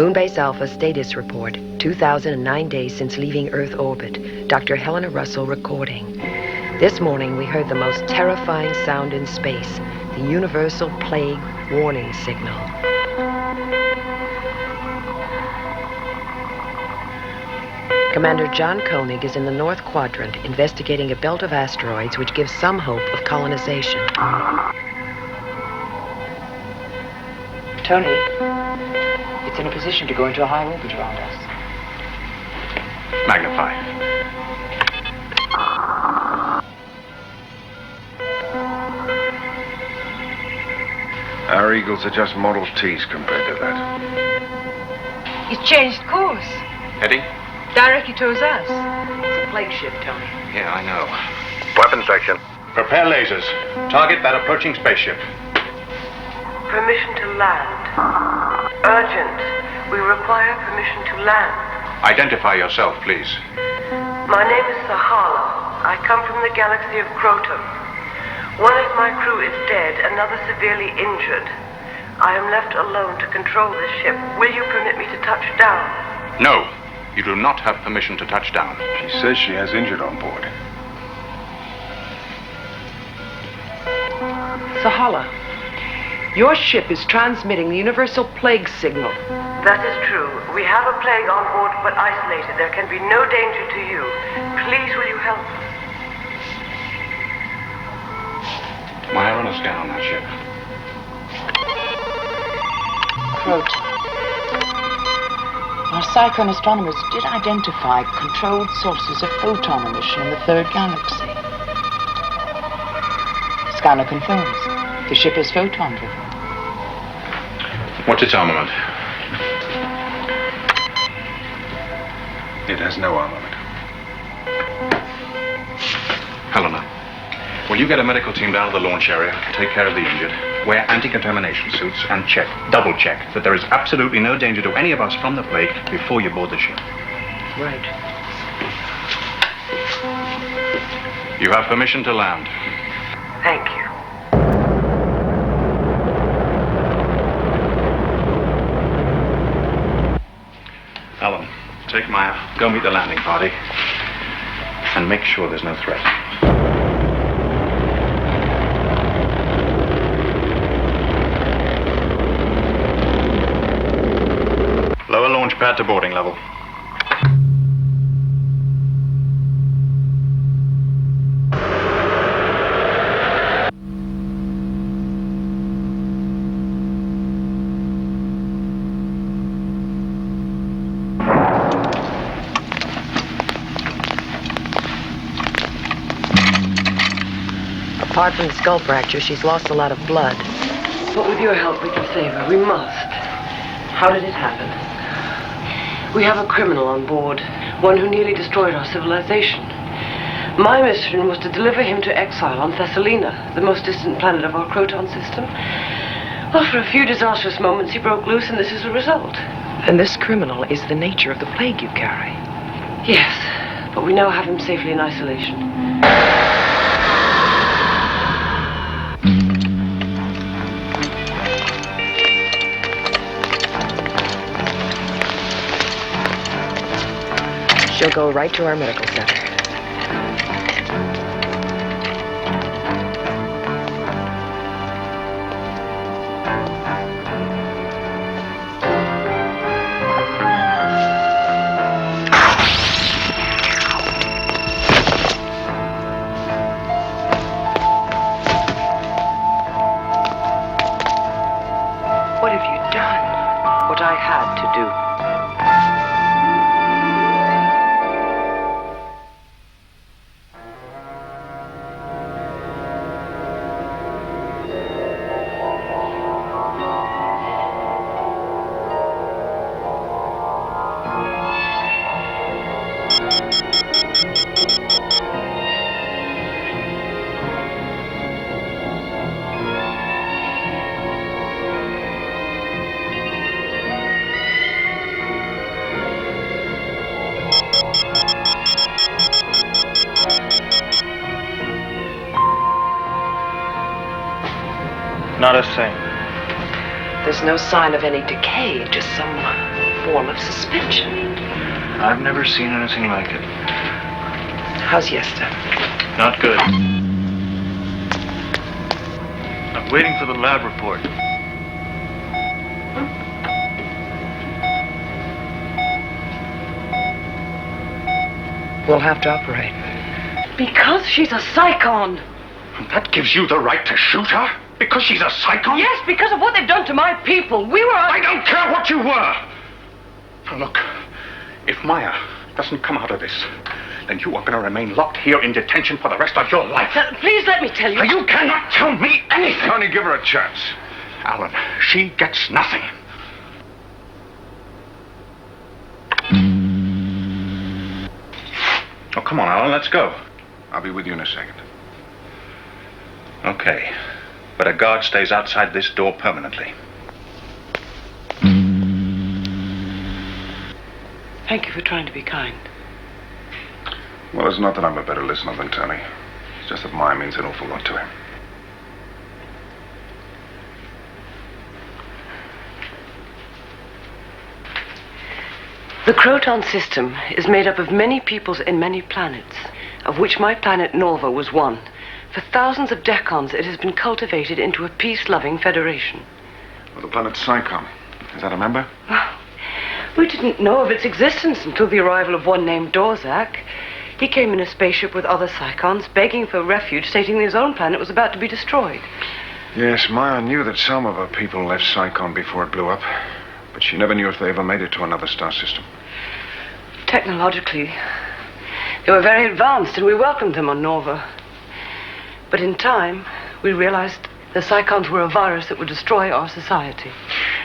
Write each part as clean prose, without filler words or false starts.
Moonbase Alpha status report, 2009 days since leaving Earth orbit. Dr. Helena Russell recording. This morning we heard the most terrifying sound in space, the universal plague warning signal. Commander John Koenig is in the North Quadrant investigating a belt of asteroids which gives some hope of colonization. Tony, it's in a position to go into a high orbit around us. Magnify. Our Eagles are just Model Ts compared to that. He's changed course. Heading? Directly towards us. It's a plague ship, Tony. Yeah, I know. Weapon section. Prepare lasers. Target that approaching spaceship. Permission to land. Urgent. We require permission to land. Identify yourself, please. My name is Sahala. I come from the galaxy of Croton. One of my crew is dead, another severely injured. I am left alone to control this ship. Will you permit me to touch down? No, you do not have permission to touch down. She says she has injured on board. Sahala, your ship is transmitting the universal plague signal. That is true. We have a plague on board, but isolated. There can be no danger to you. Please, will you help us? Maya, run a scan on that ship. Croton. Our Psychon astronomers did identify controlled sources of photon emission in the third galaxy. Scanner confirms. The ship is photon-driven. What's its armament? It has no armament. Helena, will you get a medical team down to the launch area, take care of the injured, wear anti-contamination suits, and double check that there is absolutely no danger to any of us from the plague before you board the ship. Right. You have permission to land. Thank you. Alan, take Maya, go meet the landing party, and make sure there's no threat. Lower launch pad to boarding level. Apart from the skull fracture, she's lost a lot of blood. But with your help, we can save her. We must. How did it happen? We have a criminal on board, one who nearly destroyed our civilization. My mission was to deliver him to exile on Thessalina, the most distant planet of our Croton system. Well, for a few disastrous moments, he broke loose, and this is the result. And this criminal is the nature of the plague you carry? Yes, but we now have him safely in isolation. She'll go right to our medical center. What have you done? What I had to do. Not a thing. There's no sign of any decay, just some form of suspension. I've never seen anything like it. How's Yester? Not good. I'm waiting for the lab report. We'll have to operate. Because she's a psychon. That gives you the right to shoot her? Because she's a psycho? Yes, because of what they've done to my people. We were... I don't care what you were! Now look, if Maya doesn't come out of this, then you are going to remain locked here in detention for the rest of your life. Now, please let me tell you... Now, you cannot tell me anything! Only give her a chance. Alan, she gets nothing. Oh, come on, Alan, let's go. I'll be with you in a second. Okay. But a guard stays outside this door permanently. Thank you for trying to be kind. Well, it's not that I'm a better listener than Tony. It's just that Maya means an awful lot to him. The Croton system is made up of many peoples in many planets, of which my planet Norva was one. For thousands of decons, it has been cultivated into a peace-loving federation. Well, the planet Psychon. Is that a member? We didn't know of its existence until the arrival of one named Dorzak. He came in a spaceship with other Psychons, begging for refuge, stating that his own planet was about to be destroyed. Yes, Maya knew that some of her people left Psychon before it blew up. But she never knew if they ever made it to another star system. Technologically, they were very advanced, and we welcomed them on Norva. But in time, we realized the Psychons were a virus that would destroy our society.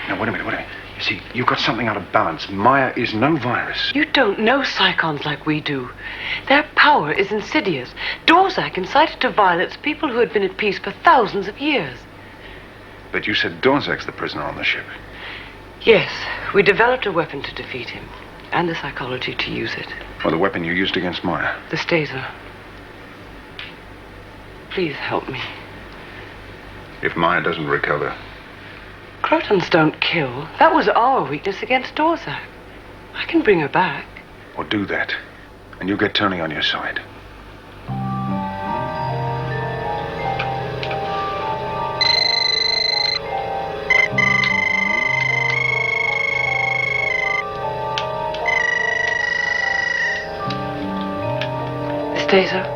Now, wait a minute. You see, you've got something out of balance. Maya is no virus. You don't know Psychons like we do. Their power is insidious. Dorzak incited to violence people who had been at peace for thousands of years. But you said Dorzak's the prisoner on the ship. Yes, we developed a weapon to defeat him, and the psychology to use it. Or the weapon you used against Maya. The Staser. Please help me. If Maya doesn't recover. Crotons don't kill. That was our weakness against Dorzak. I can bring her back. Or do that. And you'll get Tony on your side. Staser.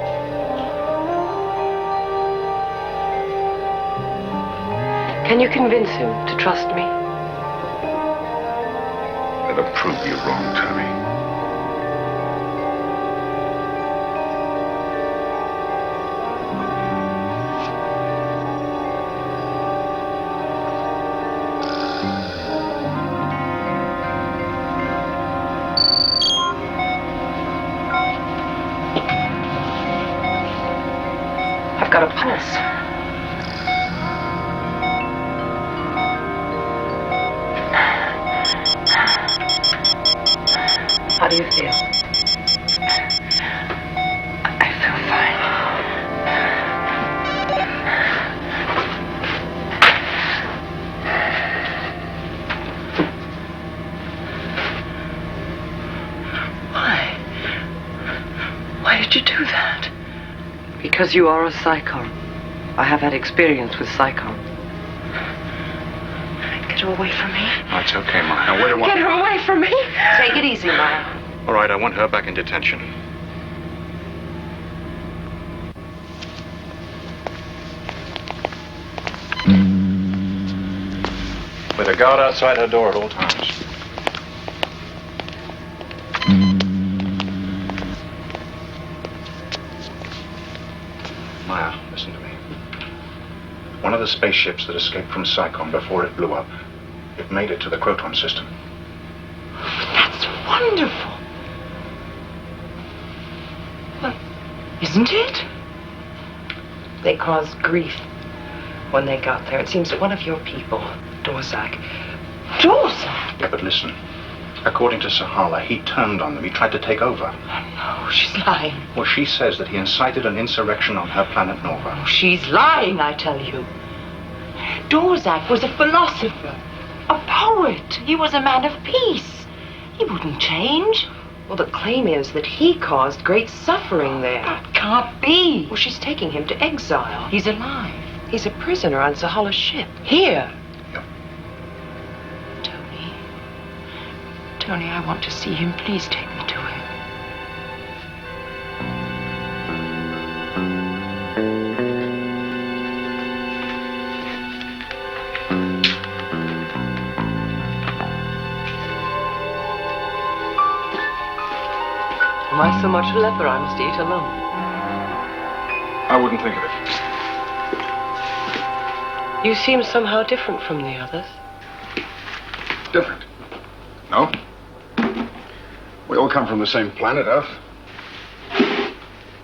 Can you convince him to trust me? That'll prove you wrong, Tony. I've got a pulse. How do you feel? I feel fine. Why did you do that? Because you are a Psychon. I have had experience with Psychon. Get her away from me. Oh, it's okay, Maya. Now, wait a Get her away from me. Take it easy, Maya. All right, I want her back in detention. With a guard outside her door at all times. Maya, listen to me. One of the spaceships that escaped from Psychon before it blew up, it made it to the Croton system. That's wonderful. Well, isn't it? They caused grief when they got there. It seems that one of your people, Dorzak. Dorzak? Yeah, but listen. According to Sahala, he turned on them. He tried to take over. Oh, no, she's lying. Well, she says that he incited an insurrection on her planet Nova. Oh, she's lying, I tell you. Dorzak was a philosopher, a poet. He was a man of peace. He wouldn't change. Well, the claim is that he caused great suffering there. That can't be. Well, she's taking him to exile. He's alive. He's a prisoner on Sahala's ship. Here. Tony. Tony, I want to see him. Please take me to him. Am I so much a leper I must eat alone? I wouldn't think of it. You seem somehow different from the others. Different? No. We all come from the same planet, Earth.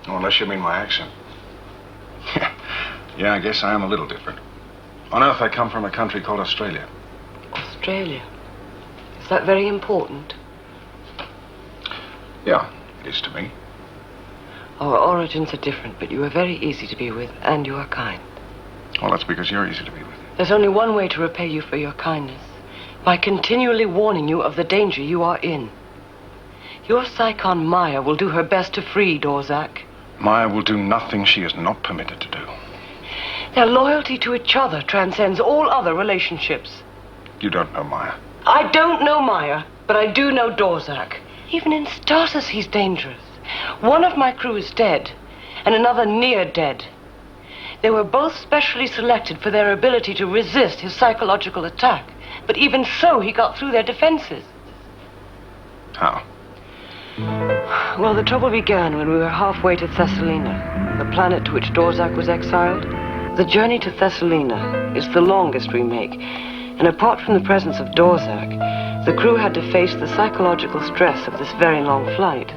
Oh, unless you mean my accent. Yeah, I guess I am a little different. On Earth, I come from a country called Australia. Australia. Is that very important? Yeah, it is to me. Our origins are different, but you are very easy to be with, and you are kind. Well, that's because you're easy to be with. There's only one way to repay you for your kindness. By continually warning you of the danger you are in. Your Psychon Maya will do her best to free Dorzak. Maya will do nothing she is not permitted to do. Their loyalty to each other transcends all other relationships. You don't know Maya. I don't know Maya, but I do know Dorzak. Even in stasis, he's dangerous. One of my crew is dead, and another near dead. They were both specially selected for their ability to resist his psychological attack. But even so, he got through their defenses. How? Well, the trouble began when we were halfway to Thessalina, the planet to which Dorzak was exiled. The journey to Thessalina is the longest we make, and apart from the presence of Dorzak, the crew had to face the psychological stress of this very long flight.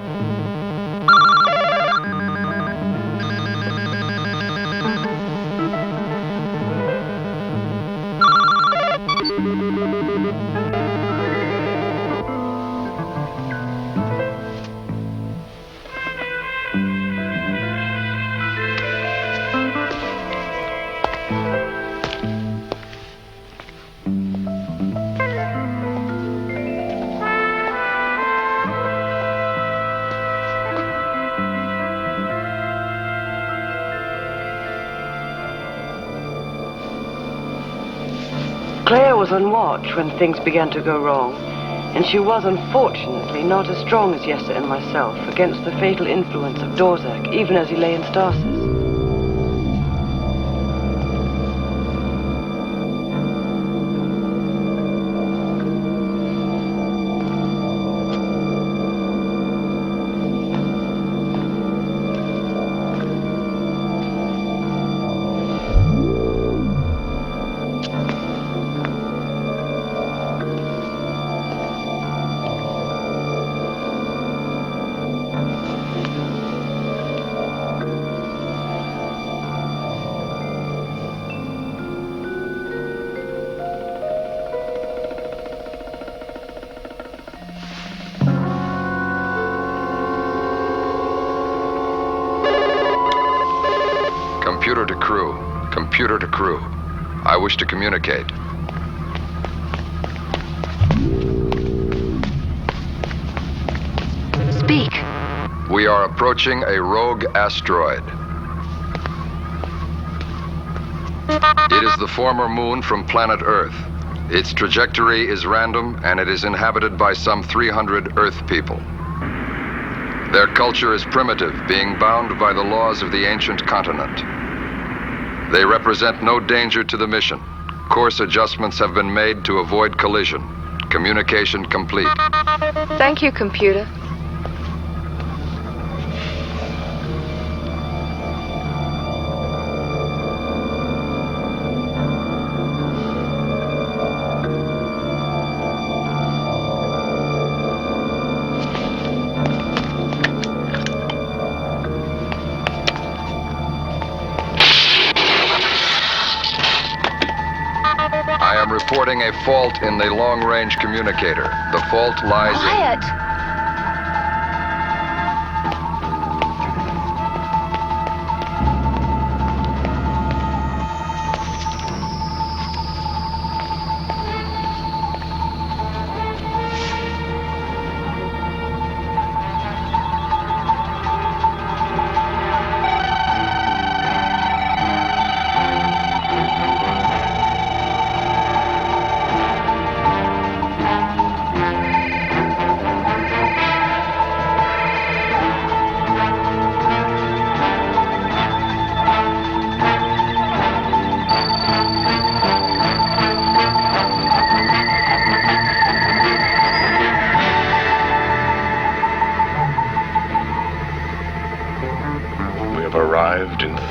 Claire was on watch when things began to go wrong, and she was unfortunately not as strong as Yessa and myself against the fatal influence of Dorzak, even as he lay in stasis. Computer to crew. Computer to crew. I wish to communicate. Speak. We are approaching a rogue asteroid. It is the former moon from planet Earth. Its trajectory is random, and it is inhabited by some 300 Earth people. Their culture is primitive, being bound by the laws of the ancient continent. They represent no danger to the mission. Course adjustments have been made to avoid collision. Communication complete. Thank you, computer. I am reporting a fault in the long-range communicator. The fault lies in... Quiet.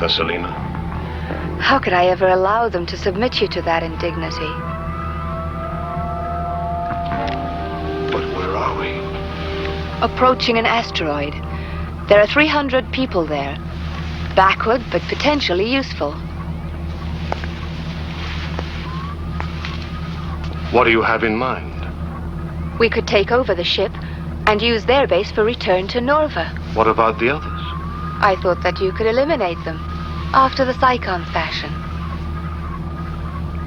with us, Selena? How could I ever allow them to submit you to that indignity? But where are we? Approaching an asteroid. There are 300 people there. Backward, but potentially useful. What do you have in mind? We could take over the ship and use their base for return to Norva. What about the others? I thought that you could eliminate them, after the Psychon fashion.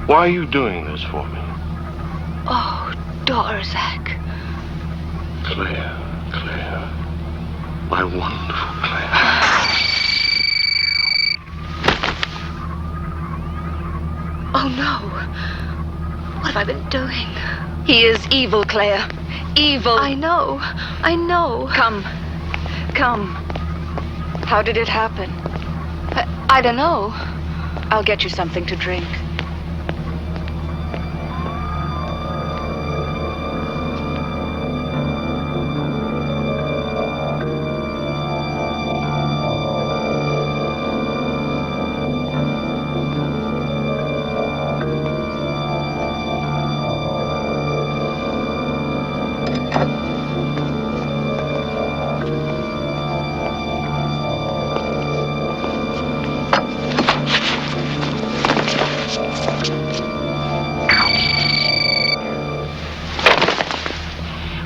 Why are you doing this for me? Oh, Dorzak. Claire. My wonderful Claire. Oh, no. What have I been doing? He is evil, Claire. Evil. I know. Come. How did it happen? I don't know. I'll get you something to drink.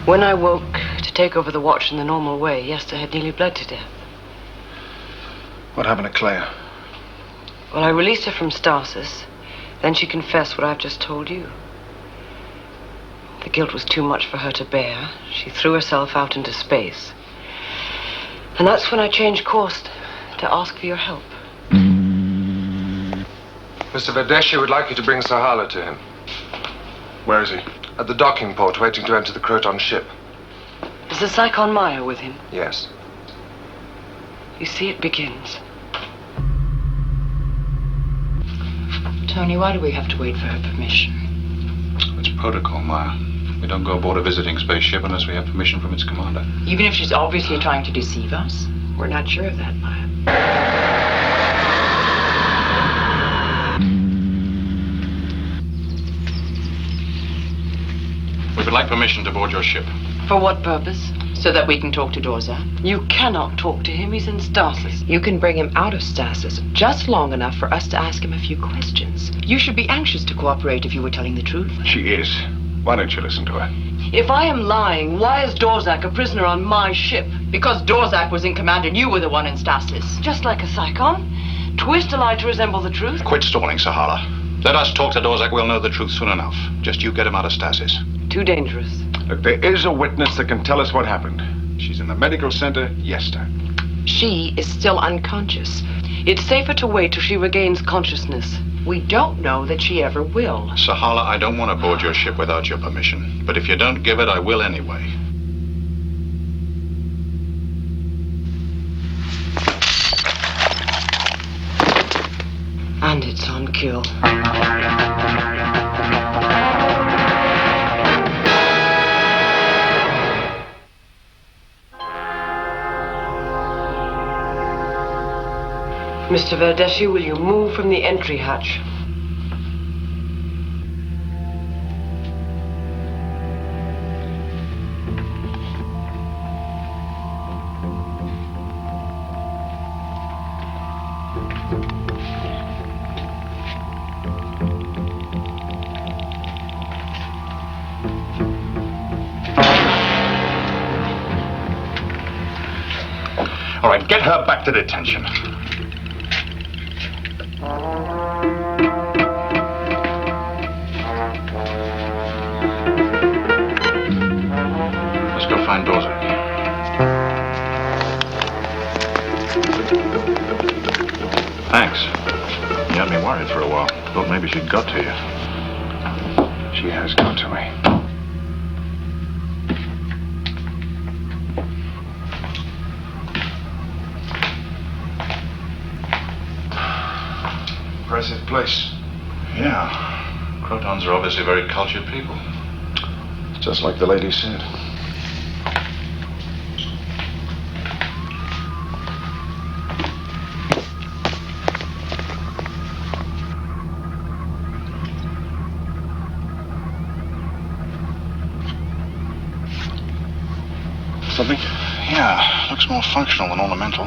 When I woke to take over the watch in the normal way, yes, I had nearly bled to death. What happened to Claire? Well, I released her from stasis. Then she confessed what I've just told you. The guilt was too much for her to bear. She threw herself out into space. And that's when I changed course to ask for your help. Mr. Verdeshi would like you to bring Sahala to him. Where is he? At the docking port, waiting to enter the Croton ship. Is the Psychon Maya with him? Yes. You see, it begins. Tony, why do we have to wait for her permission? It's protocol, Maya. We don't go aboard a visiting spaceship unless we have permission from its commander. Even if she's obviously trying to deceive us? We're not sure of that, Maya. We would like permission to board your ship. For what purpose? So that we can talk to Dorzak? You cannot talk to him. He's in stasis. You can bring him out of stasis just long enough for us to ask him a few questions. You should be anxious to cooperate if you were telling the truth. She is. Why don't you listen to her? If I am lying, why is Dorzak a prisoner on my ship? Because Dorzak was in command and you were the one in stasis. Just like a Psychon. Twist a lie to resemble the truth. Quit stalling, Sahala. Let us talk to Dorzak. We'll know the truth soon enough. Just you get him out of stasis. Too dangerous. Look, there is a witness that can tell us what happened. She's in the medical center, Yester. She is still unconscious. It's safer to wait till she regains consciousness. We don't know that she ever will. Sahala, I don't want to board your ship without your permission. But if you don't give it, I will anyway. And it's on kill. Mr. Verdeshi, will you move from the entry hatch? All right, get her back to detention. Let's go find Dorzak. Thanks. You had me worried for a while. Thought maybe she'd got to you. She has got to me. Impressive place. Yeah. Crotons are obviously very cultured people. Just like the lady said. something? Yeah, looks more functional than ornamental.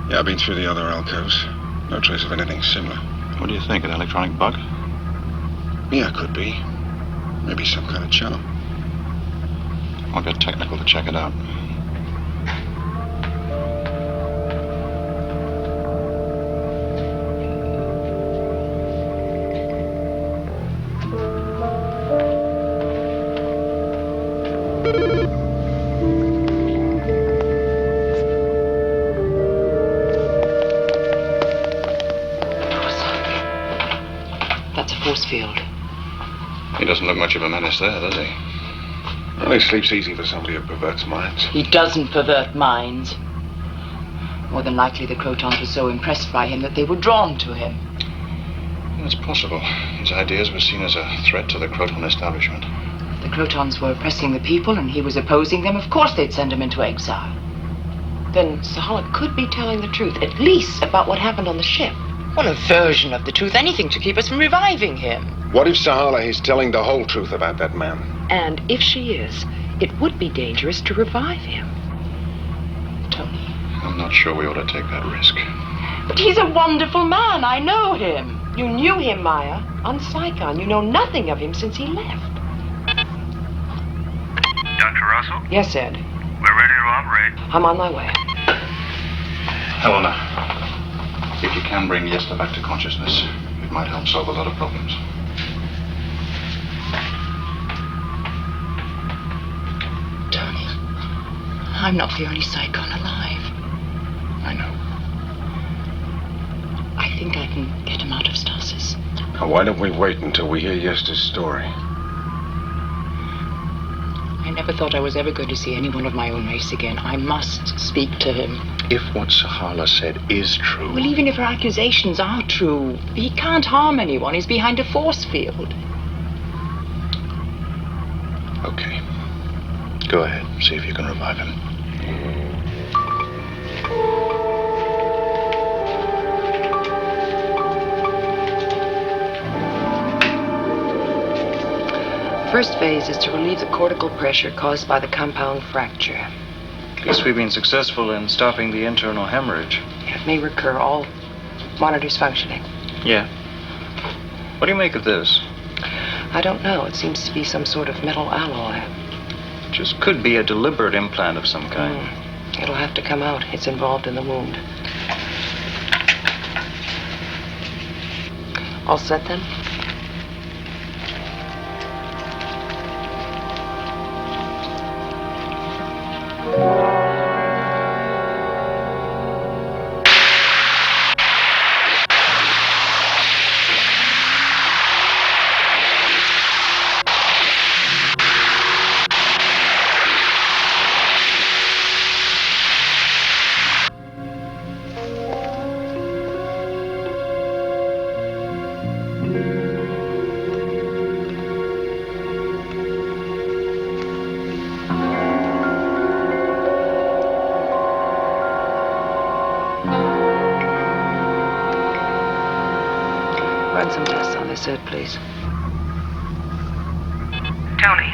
Yeah, I've been through the other alcoves. No trace of anything similar. What do you think, an electronic bug? Yeah, could be. Maybe some kind of charm. I'll get technical to check it out. That's a force field. He doesn't look much of a menace there, does he? Well, he sleeps easy for somebody who perverts minds. He doesn't pervert minds. More than likely, the Crotons were so impressed by him that they were drawn to him. It's possible. His ideas were seen as a threat to the Croton establishment. The Crotons were oppressing the people, and he was opposing them. Of course they'd send him into exile. Then Sahala could be telling the truth, at least about what happened on the ship. Well, a version of the truth, anything to keep us from reviving him. What if Sahala is telling the whole truth about that man? And if she is, it would be dangerous to revive him. Tony. I'm not sure we ought to take that risk. But he's a wonderful man. I know him. You knew him, Maya, on Saigon. You know nothing of him since he left. Dr. Russell? Yes, Ed. We're ready to operate. I'm on my way. Helena, if you can bring Yesta back to consciousness, it might help solve a lot of problems. Tony, I'm not the only Saigon alive. I know. I think I can get him out of stasis. Now, why don't we wait until we hear Yesta's story? I never thought I was ever going to see anyone of my own race again. I must speak to him. If what Sahala said is true... Well, even if her accusations are true, he can't harm anyone. He's behind a force field. Okay. Go ahead. See if you can revive him. First phase is to relieve the cortical pressure caused by the compound fracture. Guess we've been successful in stopping the internal hemorrhage. It may recur. All monitors functioning. Yeah. What do you make of this? I don't know. It seems to be some sort of metal alloy. Just could be a deliberate implant of some kind. It'll have to come out. It's involved in the wound. All set then? Run some tests on this, Ed, please. Tony,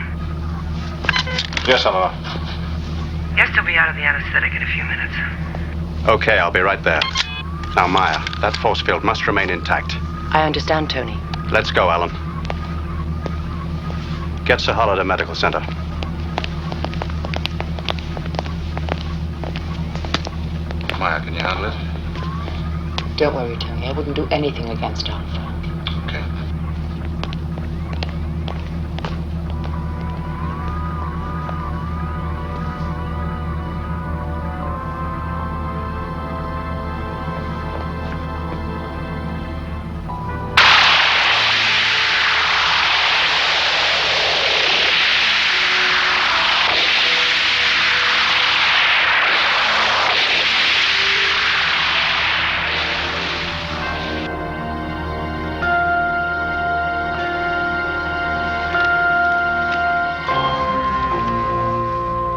Yes, Helena. Yesta will be out of the anesthetic in a few minutes. Okay, I'll be right there. Now, Maya, that force field must remain intact. I understand, Tony. Let's go, Alan. Get Sahala to medical center. Maya, can you handle it? Don't worry, Tony. I wouldn't do anything against Alpha. Okay.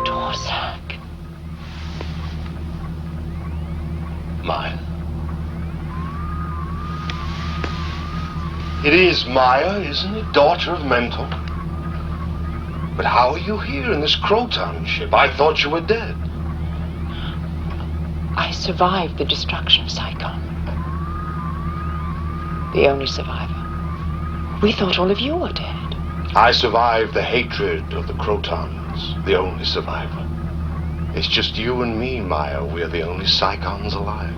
Dorzak. Maya. It is Maya, isn't it? Daughter of Mentor. But how are you here in this Croton ship? I thought you were dead. I survived the destruction of Saigon. The only survivor. We thought all of you were dead. I survived the hatred of the Crotons, the only survivor. It's just you and me, Maya. We're the only Saicons alive.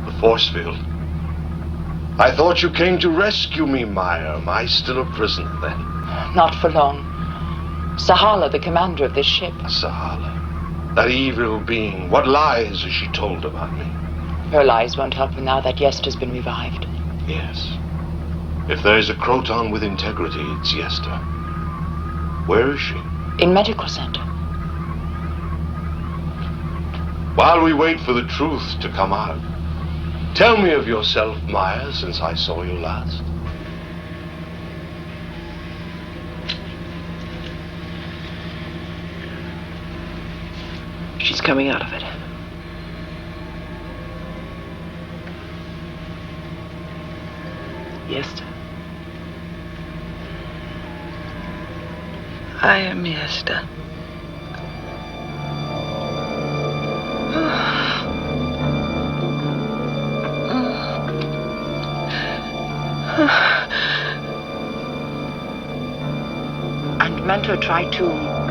The force field. I thought you came to rescue me, Maya. Am I still a prisoner then? Not for long. Sahala, the commander of this ship. Sahala. That evil being. What lies has she told about me? Her lies won't help her now that Yesta's been revived. Yes. If there's a Croton with integrity, it's Yesta. Where is she? In medical center. While we wait for the truth to come out, tell me of yourself, Maya, since I saw you last. She's coming out of it. Yesta. I am Yesta. And Mentor tried to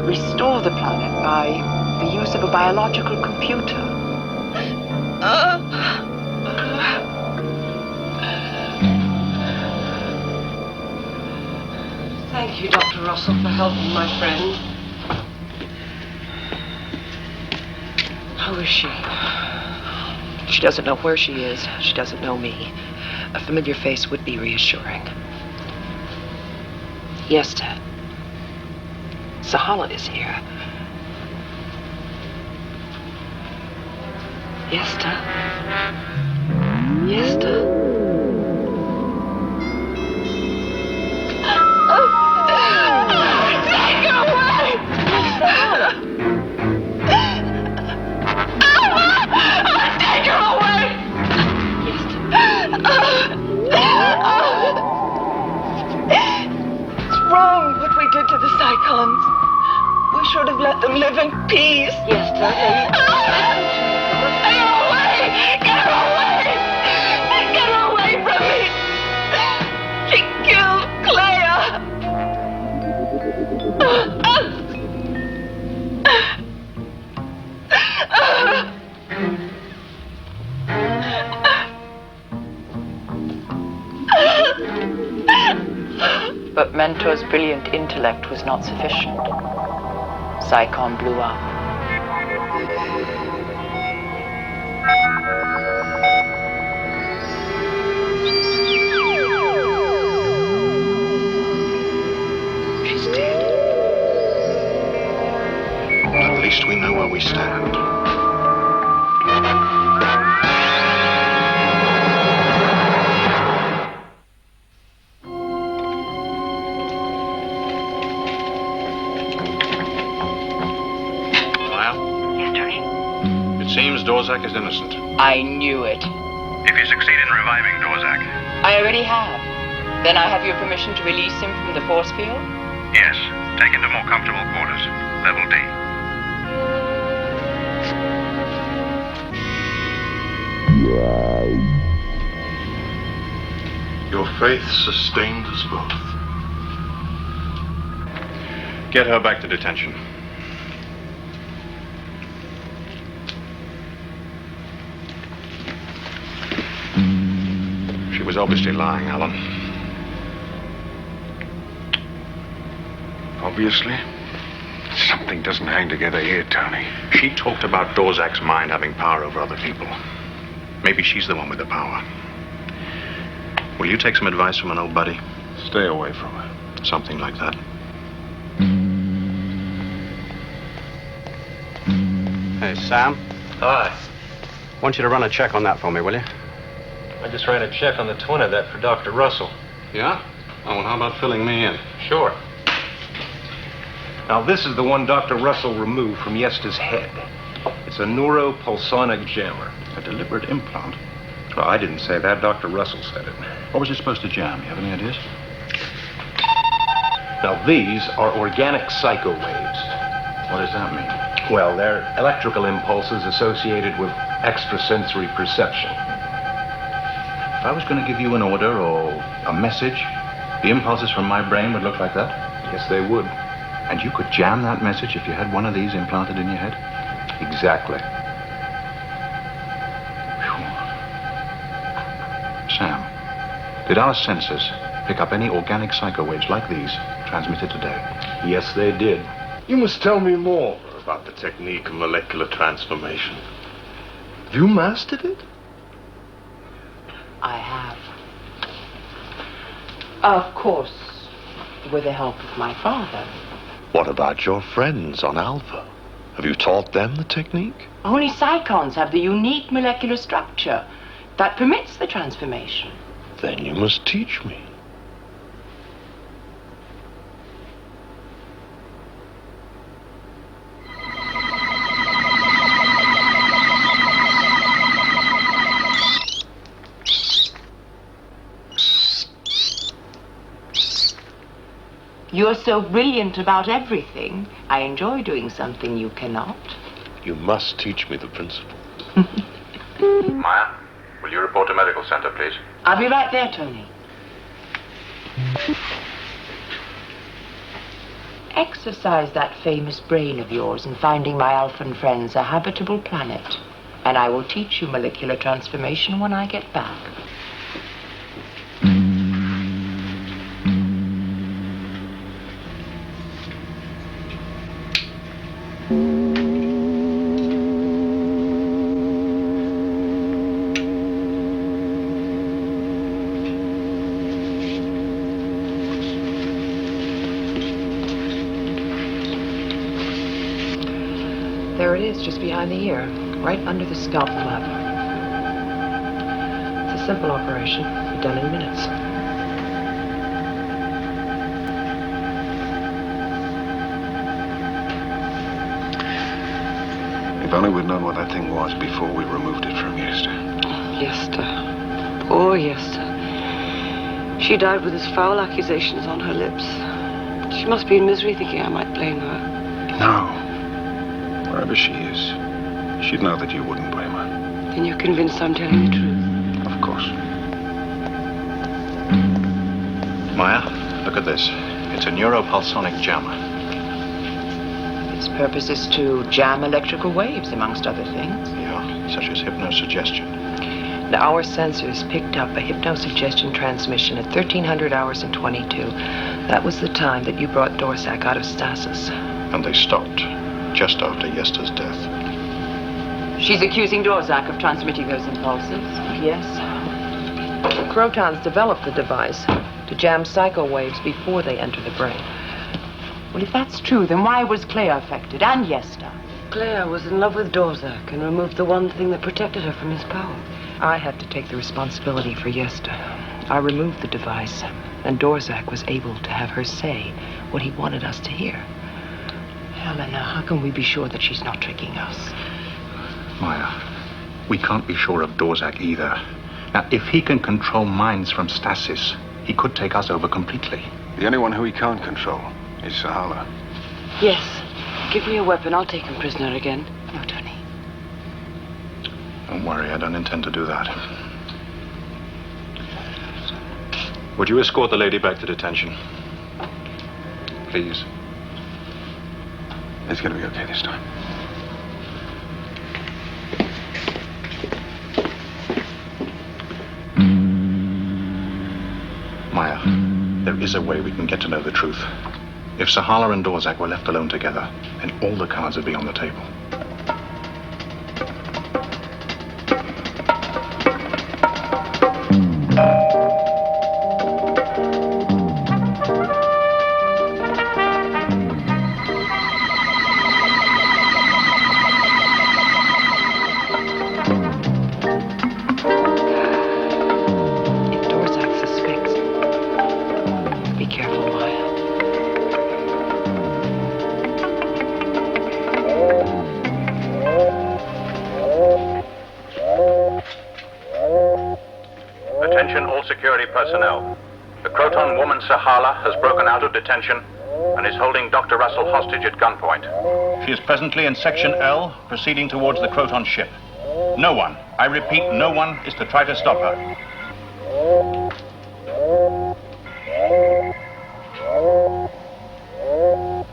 restore the planet by the use of a biological computer. Thank you, Dr. Russell, for helping my friend. How is she? She doesn't know where she is. She doesn't know me. A familiar face would be reassuring. Yesta. Sahala is here. Yesta. Yesta. Take her away! Take her away! It's wrong what we did to the Saicons. We should have let them live in peace. Yes, sir. Get her away! Get her away! Get her away from me! She killed Clea! But Mentor's brilliant intellect was not sufficient. Saigon blew up. She's dead. At least we know where we stand. Seems Dorzak is innocent. I knew it. If you succeed in reviving Dorzak. I already have. Then I have your permission to release him from the force field? Yes. Take him to more comfortable quarters. Level D. Your faith sustained us both. Get her back to detention. She was obviously lying, Alan. Obviously. Something doesn't hang together here, Tony. She talked about Dorzak's mind having power over other people. Maybe she's the one with the power. Will you take some advice from an old buddy? Stay away from her. Something like that. Hey, Sam. Hi. I want you to run a check on that for me, will you? I just ran a check on the twin of that for Dr. Russell. Yeah? Oh, well, how about filling me in? Sure. Now, this is the one Dr. Russell removed from Yesta's head. It's a neuropulsonic jammer. A deliberate implant? Oh, I didn't say that. Dr. Russell said it. What was it supposed to jam? You have any ideas? Now, these are organic psychowaves. What does that mean? Well, they're electrical impulses associated with extrasensory perception. If I was going to give you an order or a message, the impulses from my brain would look like that? Yes, they would. And you could jam that message if you had one of these implanted in your head? Exactly. Sam, did our sensors pick up any organic psychowaves like these transmitted today? Yes, they did. You must tell me more about the technique of molecular transformation. Have you mastered it? I have. Of course, with the help of my father. What about your friends on Alpha? Have you taught them the technique? Only psychons have the unique molecular structure that permits the transformation. Then you must teach me. You're so brilliant about everything. I enjoy doing something you cannot. You must teach me the principle. Maya, will you report to medical center, please? I'll be right there, Tony. Exercise that famous brain of yours in finding my Alphan friends a habitable planet. And I will teach you molecular transformation when I get back. There it is, just behind the ear, right under the scalp flap. It's a simple operation, done in minutes. If only we'd known what that thing was before we removed it from Yester. Yester. Poor Yester. She died with his foul accusations on her lips. She must be in misery thinking I might blame her. No. Wherever she is, she'd know that you wouldn't blame her. Then you're convinced I'm telling the truth? Of course. Maya, look at this. It's a neuropulsonic jammer. Its purpose is to jam electrical waves, amongst other things. Yeah, such as hypnosuggestion. Now, our sensors picked up a hypnosuggestion transmission at 1300 hours and 22. That was the time that you brought Dorzak out of stasis. And they stopped just after Yester's death. She's accusing Dorzak of transmitting those impulses. Yes. The Crotons developed the device to jam psycho waves before they enter the brain. Well, if that's true, then why was Claire affected, and Yester? Claire was in love with Dorzak and removed the one thing that protected her from his power. I had to take the responsibility for Yester. I removed the device, and Dorzak was able to have her say what he wanted us to hear. Helena, how can we be sure that she's not tricking us? Maya, we can't be sure of Dorzak either. Now, if he can control minds from stasis, he could take us over completely. The only one who he can't control is Sahala. Yes. Give me a weapon. I'll take him prisoner again. No, Tony. Don't worry, I don't intend to do that. Would you escort the lady back to detention? Please. It's gonna be okay this time. Maya, there is a way we can get to know the truth. If Sahala and Dorzak were left alone together, then all the cards would be on the table. Attention all security personnel. The Croton woman Sahala has broken out of detention and is holding Dr. Russell hostage at gunpoint. She is presently in Section L, proceeding towards the Croton ship. No one, I repeat, no one is to try to stop her.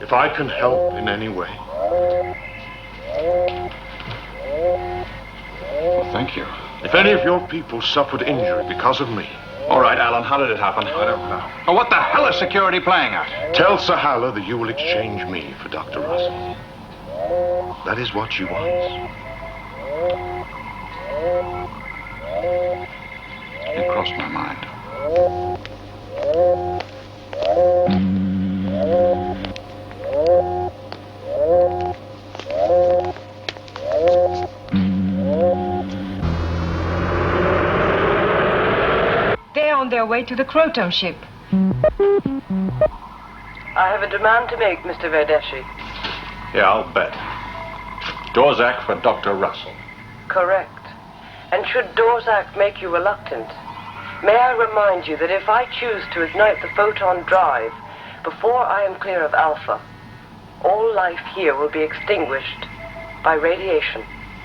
If I can help in any way. Well, thank you. If any of your people suffered injury because of me. All right, Alan, how did it happen? I don't know. Oh, what the hell is security playing at? Tell Sahala that you will exchange me for Dr. Russell. That is what she wants. You crossed my mind. They're on their way to the Croton ship. I have a demand to make, Mr. Verdeshi. Yeah, I'll bet. Dorzak for Dr. Russell. Correct. And should Dorzak make you reluctant, may I remind you that if I choose to ignite the photon drive before I am clear of Alpha, all life here will be extinguished by radiation.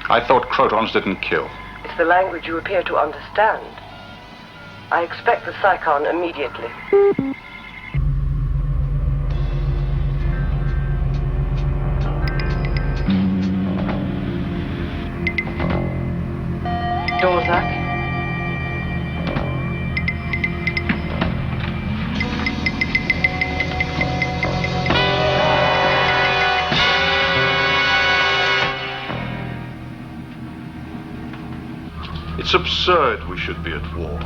I thought Crotons didn't kill. It's the language you appear to understand. I expect the Psychon immediately. Dorzak? It's absurd we should be at war.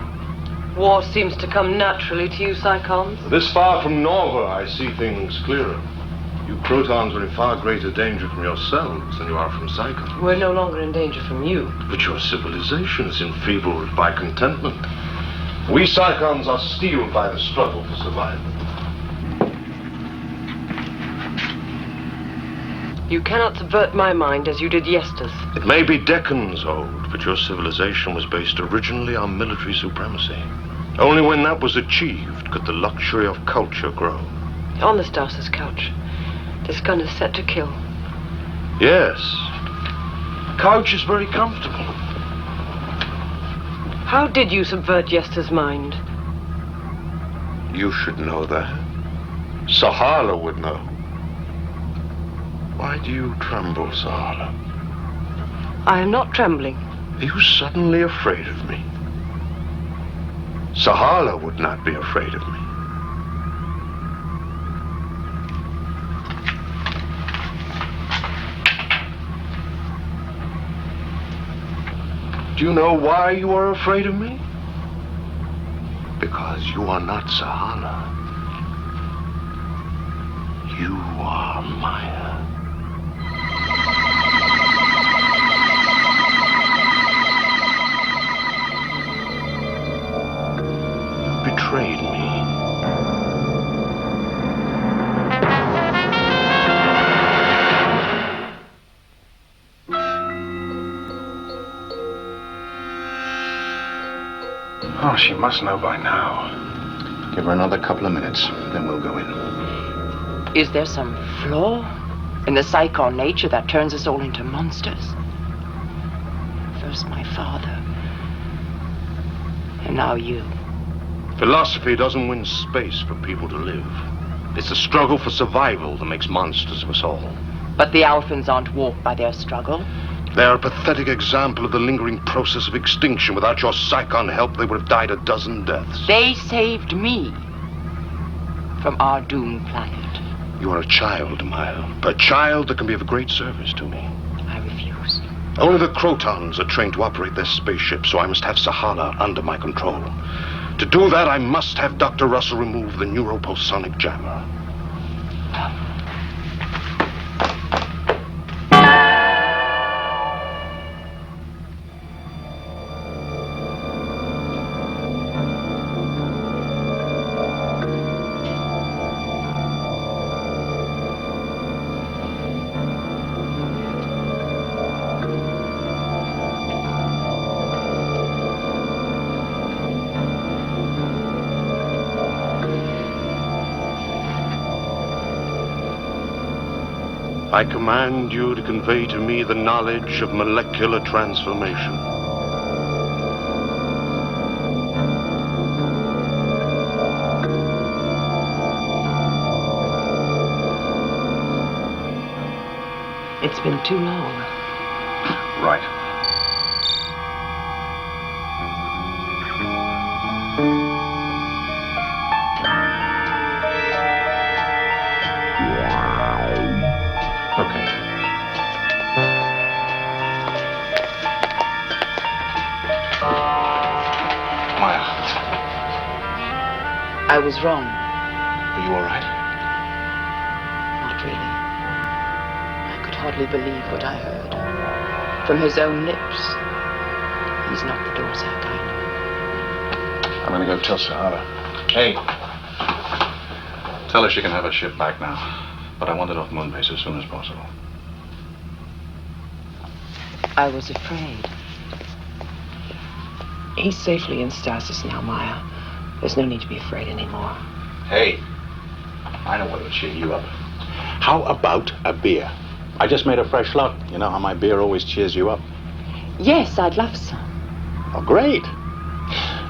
War seems to come naturally to you, Psychons. This far from Nova, I see things clearer. You Crotons are in far greater danger from yourselves than you are from Psychons. We're no longer in danger from you. But your civilization is enfeebled by contentment. We Psychons are steeled by the struggle for survival. You cannot subvert my mind as you did Yester's. It may be decades old, but your civilization was based originally on military supremacy. Only when that was achieved could the luxury of culture grow. On the Stasis couch, this gun is set to kill. Yes. Couch is very comfortable. How did you subvert Yester's mind? You should know that. Sahala would know. Why do you tremble, Sahala? I am not trembling. Are you suddenly afraid of me? Sahala would not be afraid of me. Do you know why you are afraid of me? Because you are not Sahala. You are Maya. You betrayed me. Oh, she must know by now. Give her another couple of minutes, then we'll go in. Is there some flaw in the Psychon nature that turns us all into monsters? First my father, and now you. Philosophy doesn't win space for people to live. It's the struggle for survival that makes monsters of us all. But the Alphans aren't warped by their struggle. They are a pathetic example of the lingering process of extinction. Without your Psychon help, they would have died a dozen deaths. They saved me from our doomed planet. You are a child, Maya. A child that can be of great service to me. I refuse. Only the Crotons are trained to operate their spaceship, so I must have Sahala under my control. To do that, I must have Dr. Russell remove the neuropulsonic jammer. I command you to convey to me the knowledge of molecular transformation. It's been too long. Right. Okay. Maya, I was wrong. are you all right? Not really. I could hardly believe what I heard. From his own lips. He's not the Dorzak I knew. I'm gonna go tell Sahara. Hey. Tell her she can have her ship back now. But I want it off Moonbase as soon as possible. I was afraid. He's safely in stasis now, Maya. There's no need to be afraid anymore. Hey. I know what will cheer you up. How about a beer? I just made a fresh lot. You know how my beer always cheers you up. Yes, I'd love some. Oh, great.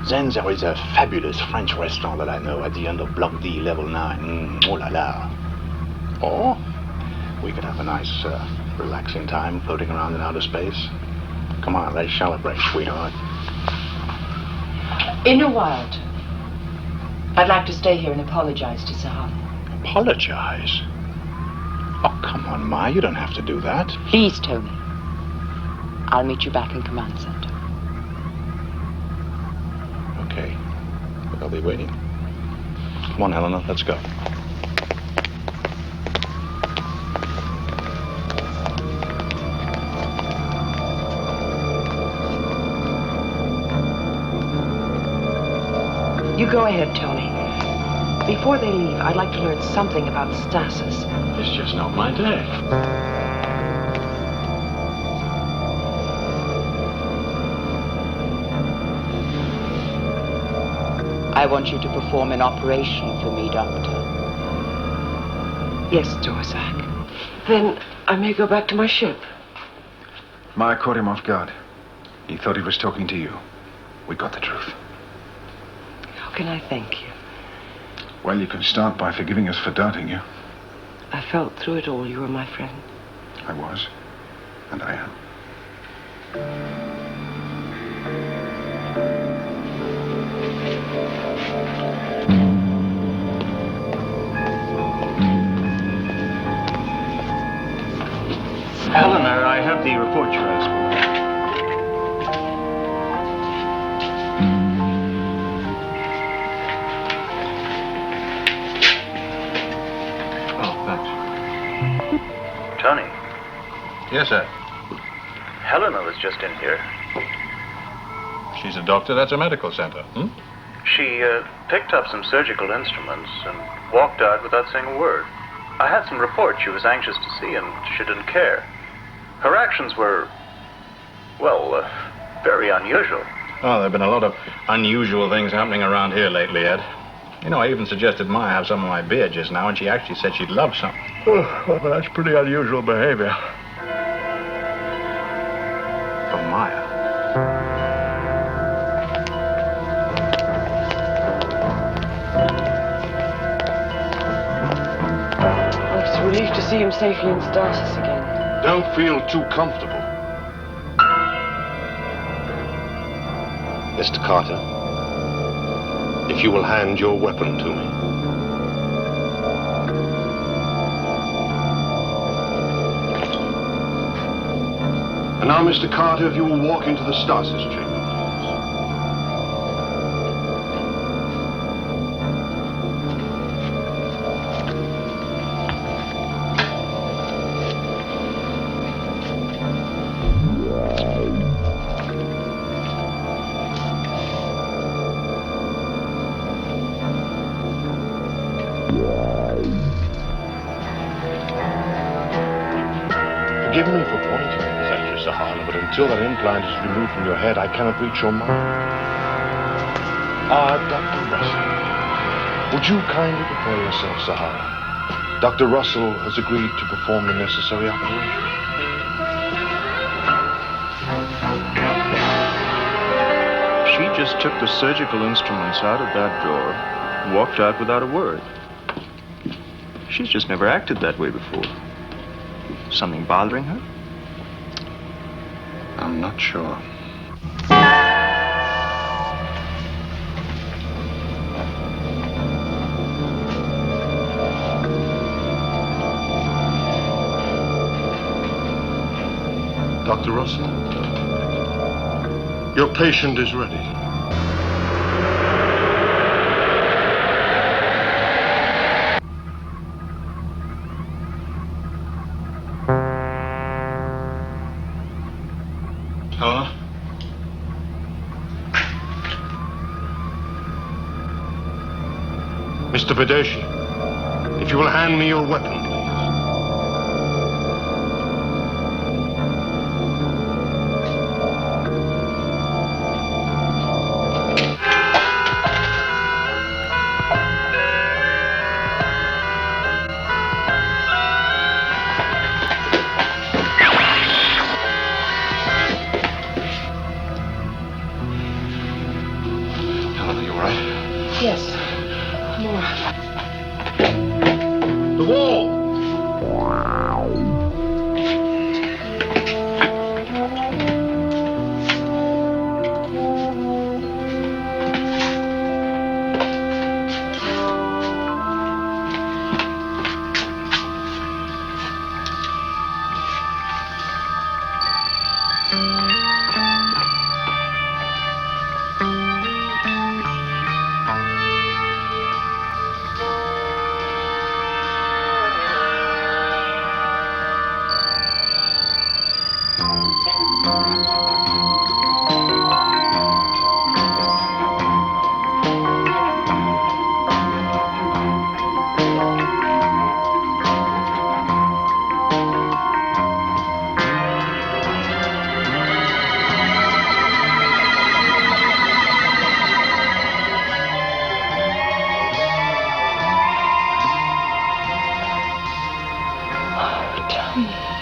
Then there is a fabulous French restaurant that I know at the end of Block D, Level 9. Oh la la. Or we could have a nice, relaxing time floating around in outer space. Come on, let's celebrate, sweetheart. In a while, I'd like to stay here and apologize to Sahara. Apologize? Oh, come on, Ma, you don't have to do that. Please, Tony. I'll meet you back in Command Center. Okay. But I'll be waiting. Come on, Helena, let's go. You go ahead, Tony. Before they leave, I'd like to learn something about stasis. It's just not my day. I want you to perform an operation for me, Doctor. Yes, Dorzak. Then I may go back to my ship. Maya caught him off guard. He thought he was talking to you. We got the truth. How can I thank you? Well, you can start by forgiving us for doubting you. I felt through it all you were my friend. I was. And I am. Helena, I have the report you asked for. Tony, Yes, sir. Helena was just in here. She's a doctor. That's a medical center. She picked up some surgical instruments and walked out without saying a word. I had some reports she was anxious to see, and she didn't care. Her actions were, well, very unusual. Oh, there have been a lot of unusual things happening around here lately, Ed. You know, I even suggested Maya have some of my beer just now, and she actually said she'd love some. Oh, well, that's pretty unusual behavior. For Maya. I was relieved to see him safely in stasis again. Don't feel too comfortable. Mr. Carter, if you will hand your weapon to me. And now, Mr. Carter, if you will walk into the stasis chamber. Forgive me for pointing this at you, Sahara, but until that implant is removed from your head, I cannot reach your mind. Dr. Russell, would you kindly prepare yourself, Sahara? Dr. Russell has agreed to perform the necessary operation. She just took the surgical instruments out of that drawer and walked out without a word. She's just never acted that way before. Something bothering her? I'm not sure. Dr. Russell, your patient is ready. Huh? Mr. Videshi, if you will hand me your weapon, please. Yes. More. The wall!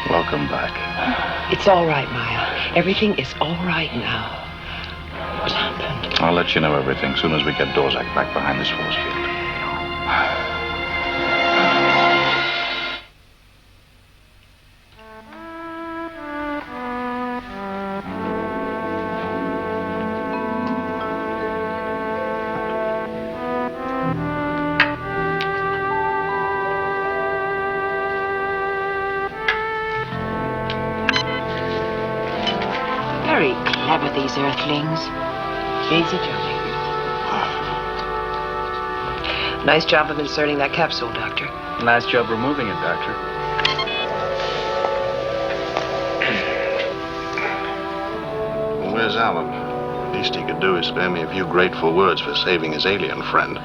Welcome back. It's all right, Maya. Everything is all right now. What happened? I'll let you know everything as soon as we get Dorzak back behind this force field. Very clever, these Earthlings. Easy joking. Nice job of inserting that capsule, Doctor. Nice job removing it, Doctor. Well, where's Alan? Least he could do is spare me a few grateful words for saving his alien friend.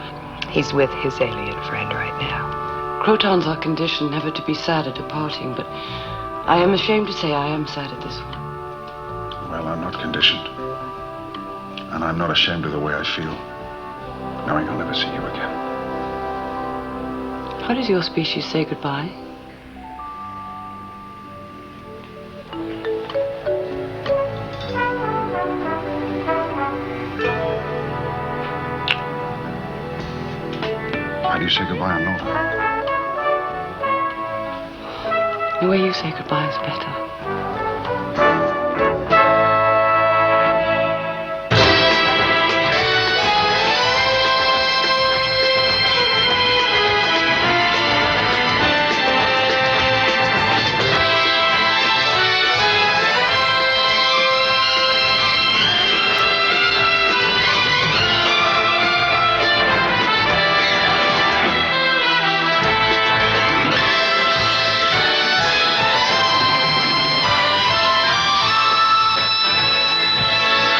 He's with his alien friend right now. Crotons are conditioned never to be sad at a parting, but I am ashamed to say I am sad at this one. Well, I'm not conditioned. And I'm not ashamed of the way I feel, knowing I'll never see you again. How does your species say goodbye? How do you say goodbye on Nova? The way you say goodbye is better.